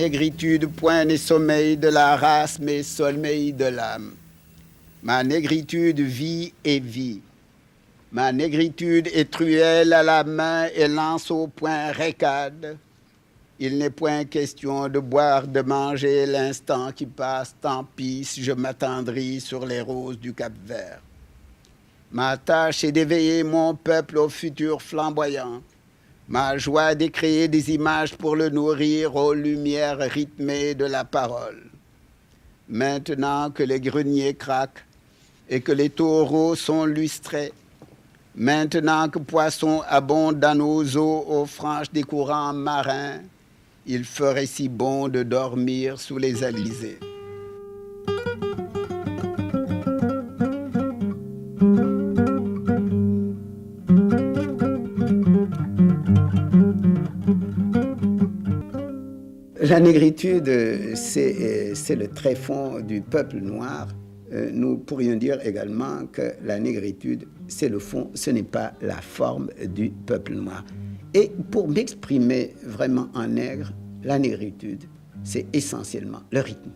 négritude, point n'est sommeil de la race, mais sommeil de l'âme. Ma négritude vit et vit. Ma négritude est truelle à la main et lance au poing récade. Il n'est point question de boire, de manger l'instant qui passe, tant pis si je m'attendris sur les roses du Cap-Vert. Ma tâche est d'éveiller mon peuple au futur flamboyant. Ma joie est de créer des images pour le nourrir aux lumières rythmées de la parole. Maintenant que les greniers craquent et que les taureaux sont lustrés, maintenant que poissons abondent dans nos eaux aux franges des courants marins, il ferait si bon de dormir sous les alizés. La négritude, c'est le tréfonds du peuple noir. Nous pourrions dire également que la négritude, c'est le fond, ce n'est pas la forme du peuple noir. Et pour m'exprimer vraiment en nègre, la négritude, c'est essentiellement le rythme,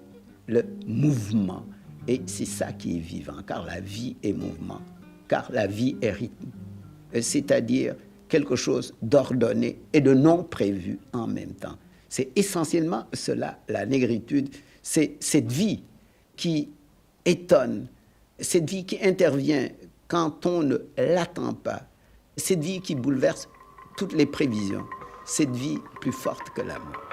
le mouvement. Et c'est ça qui est vivant, car la vie est mouvement, car la vie est rythme. C'est-à-dire quelque chose d'ordonné et de non prévu en même temps. C'est essentiellement cela, la négritude. C'est cette vie qui étonne, cette vie qui intervient quand on ne l'attend pas, cette vie qui bouleverse toutes les prévisions, cette vie plus forte que la mort.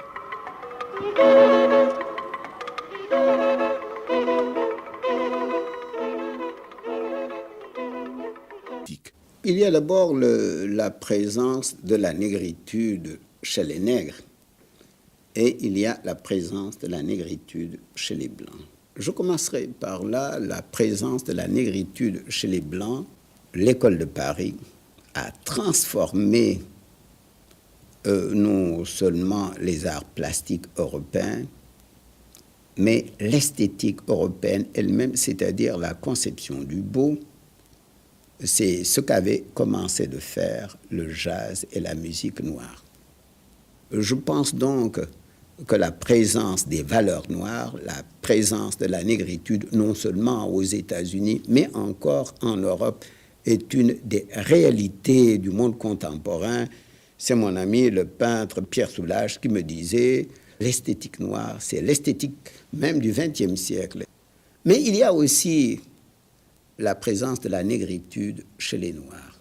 Il y a d'abord la présence de la négritude chez les nègres et il y a la présence de la négritude chez les blancs. Je commencerai par là, la présence de la négritude chez les blancs. L'école de Paris a transformé non seulement les arts plastiques européens, mais l'esthétique européenne elle-même, c'est-à-dire la conception du beau. C'est ce qu'avaient commencé de faire le jazz et la musique noire. Je pense donc que la présence des valeurs noires, la présence de la négritude, non seulement aux États-Unis, mais encore en Europe, est une des réalités du monde contemporain. C'est mon ami, le peintre Pierre Soulages, qui me disait « l'esthétique noire, c'est l'esthétique même du XXe siècle ». Mais il y a aussi la présence de la négritude chez les Noirs.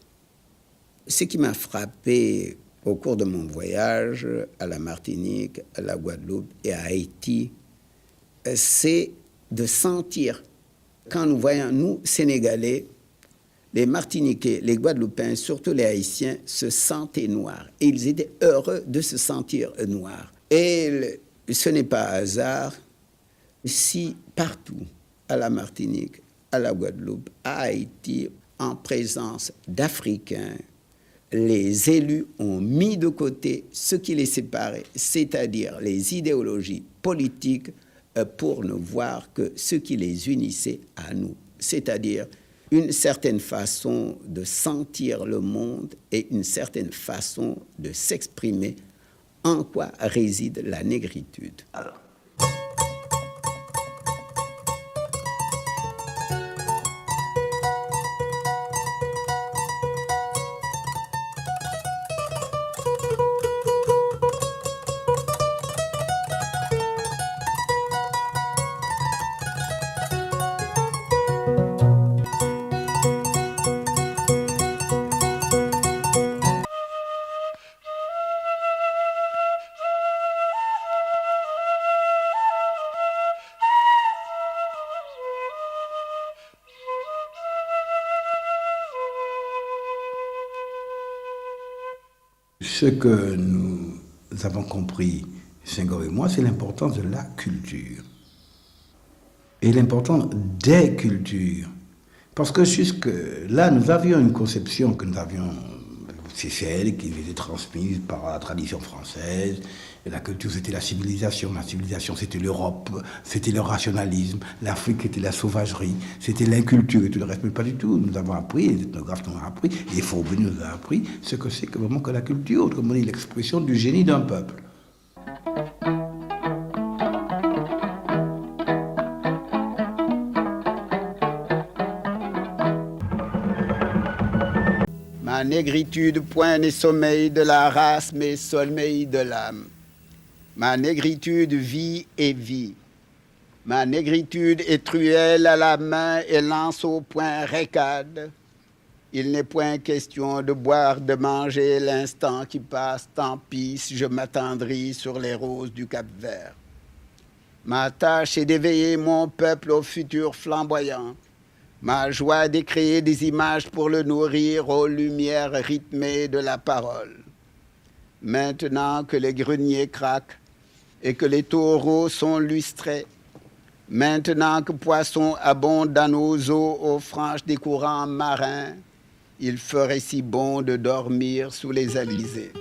Ce qui m'a frappé au cours de mon voyage à la Martinique, à la Guadeloupe et à Haïti, c'est de sentir, quand nous voyons, nous, Sénégalais, les Martiniquais, les Guadeloupéens, surtout les Haïtiens, se sentaient noirs. Et ils étaient heureux de se sentir noirs. Et ce n'est pas hasard si partout, à la Martinique, à la Guadeloupe, à Haïti, en présence d'Africains, les élus ont mis de côté ce qui les séparait, c'est-à-dire les idéologies politiques, pour ne voir que ce qui les unissait à nous, c'est-à-dire une certaine façon de sentir le monde et une certaine façon de s'exprimer. En quoi réside la négritude? Alors, ce que nous avons compris, Senghor et moi, c'est l'importance de la culture. Et l'importance des cultures. Parce que jusque là, nous avions une conception que nous avions, c'est celle qui était transmise par la tradition française. Et la culture, c'était la civilisation, c'était l'Europe, c'était le rationalisme, l'Afrique était la sauvagerie, c'était l'inculture et tout le reste, mais pas du tout. Nous avons appris, les ethnographes nous ont appris, et Faubourg nous a appris ce que c'est que vraiment que la culture, autrement dit l'expression du génie d'un peuple. négritude, point n'est sommeil de la race, mais sommeil de l'âme. Ma négritude vit et vit. Ma négritude est truelle à la main et lance au poing récade. Il n'est point question de boire, de manger l'instant qui passe, tant pis si je m'attendris sur les roses du Cap-Vert. Ma tâche est d'éveiller mon peuple au futur flamboyant. Ma joie est de créer des images pour le nourrir aux lumières rythmées de la parole. Maintenant que les greniers craquent et que les taureaux sont lustrés, maintenant que poissons abondent dans nos eaux aux franges des courants marins, il ferait si bon de dormir sous les alizés.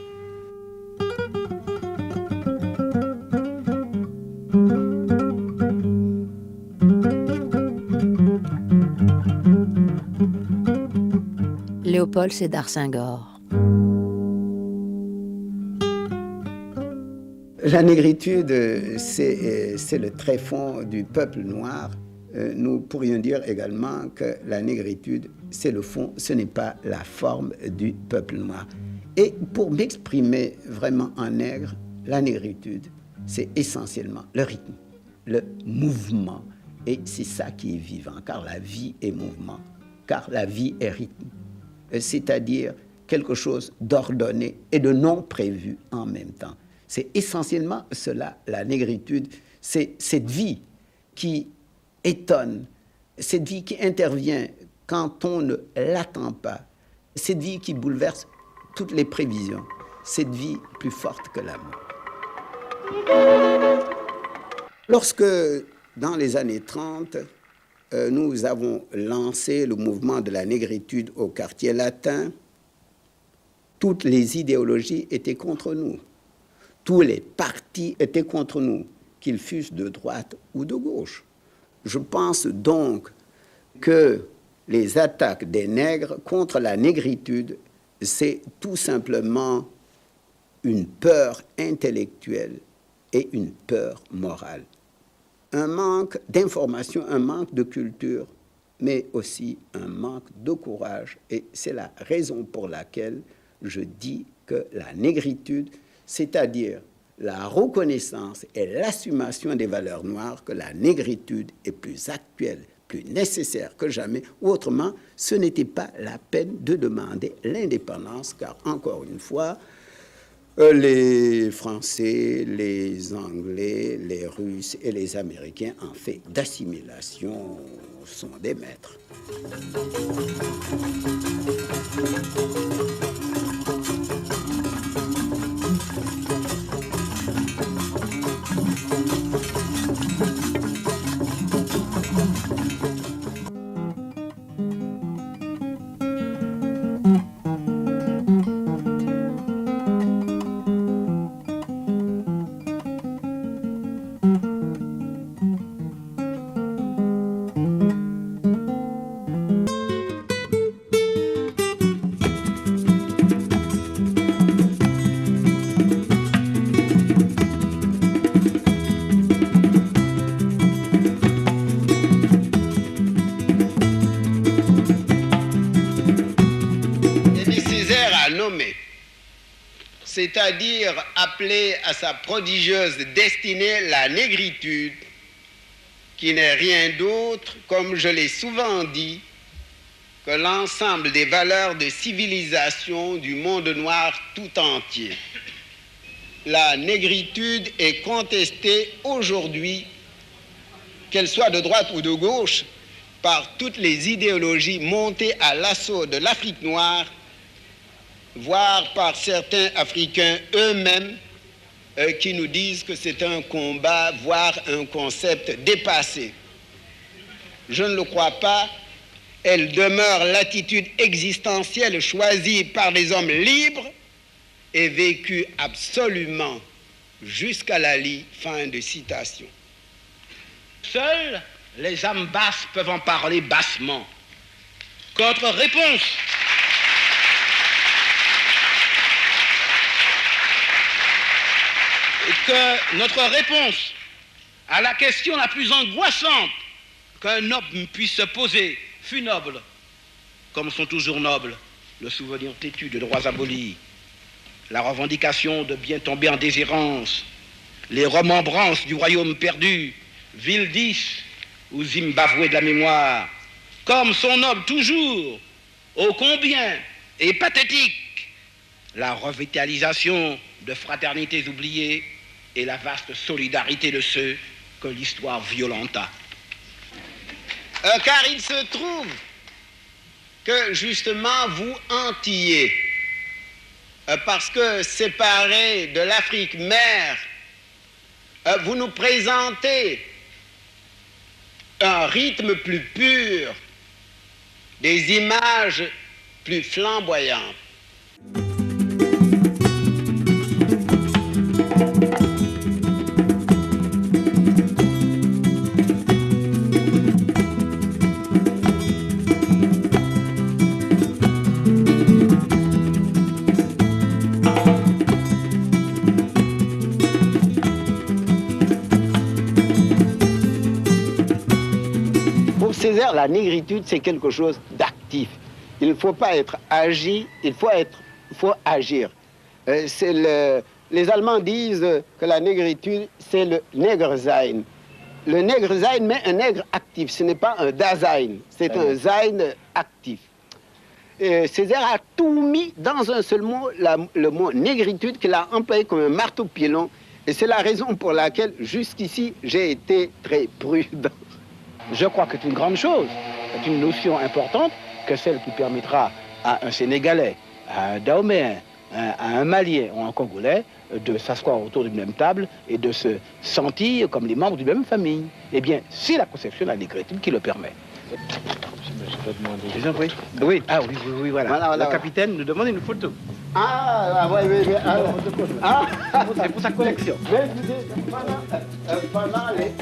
Léopold Sédar Senghor. La négritude, c'est le tréfonds du peuple noir. Nous pourrions dire également que la négritude, c'est le fond, ce n'est pas la forme du peuple noir. Et pour m'exprimer vraiment en nègre, la négritude, c'est essentiellement le rythme, le mouvement. Et c'est ça qui est vivant, car la vie est mouvement, car la vie est rythme. C'est-à-dire quelque chose d'ordonné et de non prévu en même temps. C'est essentiellement cela, la négritude, c'est cette vie qui étonne, cette vie qui intervient quand on ne l'attend pas, cette vie qui bouleverse toutes les prévisions, cette vie plus forte que la mort. Lorsque, dans les années 30, nous avons lancé le mouvement de la négritude au quartier latin, toutes les idéologies étaient contre nous. Tous les partis étaient contre nous, qu'ils fussent de droite ou de gauche. Je pense donc que les attaques des nègres contre la négritude, c'est tout simplement une peur intellectuelle et une peur morale. Un manque d'information, un manque de culture, mais aussi un manque de courage. Et c'est la raison pour laquelle je dis que la négritude, c'est-à-dire la reconnaissance et l'assumation des valeurs noires, que la négritude est plus actuelle, plus nécessaire que jamais. Autrement, ce n'était pas la peine de demander l'indépendance, car encore une fois, les Français, les Anglais, les Russes et les Américains, en fait d'assimilation, sont des maîtres. C'est-à-dire appeler à sa prodigieuse destinée la négritude, qui n'est rien d'autre, comme je l'ai souvent dit, que l'ensemble des valeurs de civilisation du monde noir tout entier. La négritude est contestée aujourd'hui, qu'elle soit de droite ou de gauche, par toutes les idéologies montées à l'assaut de l'Afrique noire, voire par certains Africains eux-mêmes qui nous disent que c'est un combat, voire un concept dépassé. Je ne le crois pas. Elle demeure l'attitude existentielle choisie par des hommes libres et vécue absolument jusqu'à la lie. Fin de citation. Seules les âmes basses peuvent en parler bassement. Contre-réponse. Et que notre réponse à la question la plus angoissante qu'un homme puisse se poser fut noble, comme sont toujours nobles le souvenir têtu de droits abolis, la revendication de biens tombés en déshérence, les remembrances du royaume perdu, ville 10 ou Zimbabwe de la mémoire, comme son nomme toujours, ô combien est pathétique, la revitalisation de fraternités oubliées et la vaste solidarité de ceux que l'histoire violenta. Car il se trouve que justement vous Antillais, parce que séparés de l'Afrique mère, vous nous présentez un rythme plus pur, des images plus flamboyantes. Pour Césaire, la négritude, c'est quelque chose d'actif. Il ne faut pas être agi, il faut agir. Les Allemands disent que la négritude, c'est le Negersein. Le Negersein, mais un nègre actif. Ce n'est pas un Dasein, c'est un Sein actif. Césaire a tout mis dans un seul mot, le mot négritude, qu'il a employé comme un marteau-pilon. Et c'est la raison pour laquelle, jusqu'ici, j'ai été très prudent. Je crois que c'est une grande chose, c'est une notion importante, que celle qui permettra à un Sénégalais, à un Dahoméen, à un Malien ou un Congolais de s'asseoir autour d'une même table et de se sentir comme les membres d'une même famille. Eh bien, c'est la conception de la négritude qui le permet. Je peux demander. Je vous en prie. Oui, ah oui, voilà. Le capitaine nous demande une photo. Oui. C'est pour sa collection. Mais pendant les...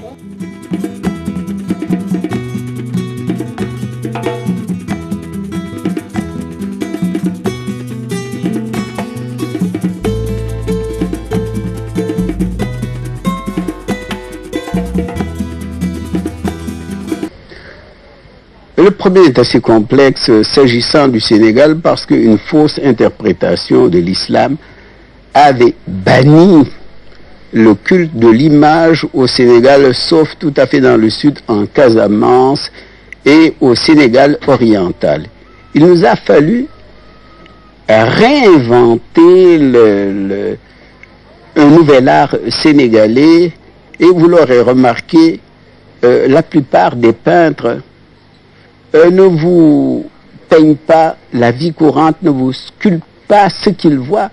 Le problème est assez complexe s'agissant du Sénégal parce qu'une fausse interprétation de l'islam avait banni le culte de l'image au Sénégal, sauf tout à fait dans le sud, en Casamance et au Sénégal oriental. Il nous a fallu réinventer un nouvel art sénégalais et vous l'aurez remarqué, la plupart des peintres ne vous peignent pas la vie courante, ne vous sculptent pas ce qu'ils voient,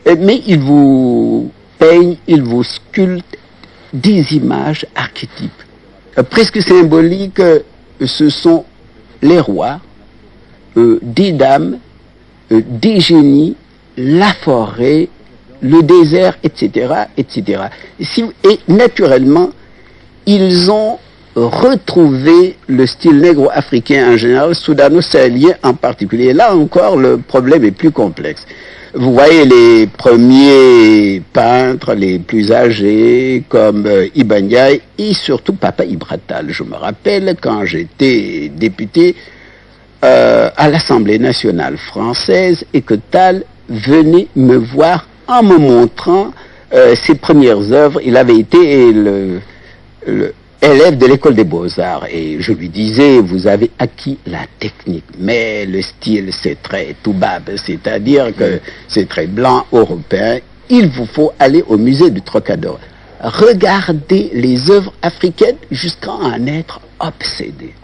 mais ils vous peignent, ils vous sculptent des images archétypes. Presque symboliques, ce sont les rois, des dames, des génies, la forêt, le désert, etc., etc. Et naturellement, ils ont retrouvé le style négro-africain en général, soudano-sahélien en particulier. Là encore, le problème est plus complexe. Vous voyez les premiers peintres les plus âgés comme Iba Ndiaye et surtout Papa Ibra Tall. Je me rappelle quand j'étais député à l'Assemblée nationale française et que Tall venait me voir en me montrant ses premières œuvres. Il avait été élève de l'école des beaux-arts et je lui disais, vous avez acquis la technique, mais le style c'est très toubab, c'est-à-dire que c'est très blanc, européen. Il vous faut aller au musée du Trocadéro. Regardez les œuvres africaines jusqu'à en être obsédé.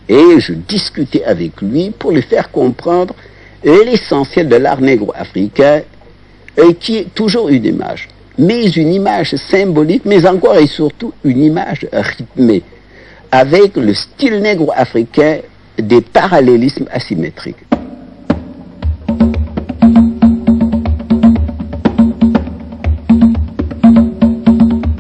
Et je discutais avec lui pour lui faire comprendre l'essentiel de l'art négro-africain qui est toujours une image. Mais une image symbolique, mais encore et surtout une image rythmée, avec le style négro-africain des parallélismes asymétriques.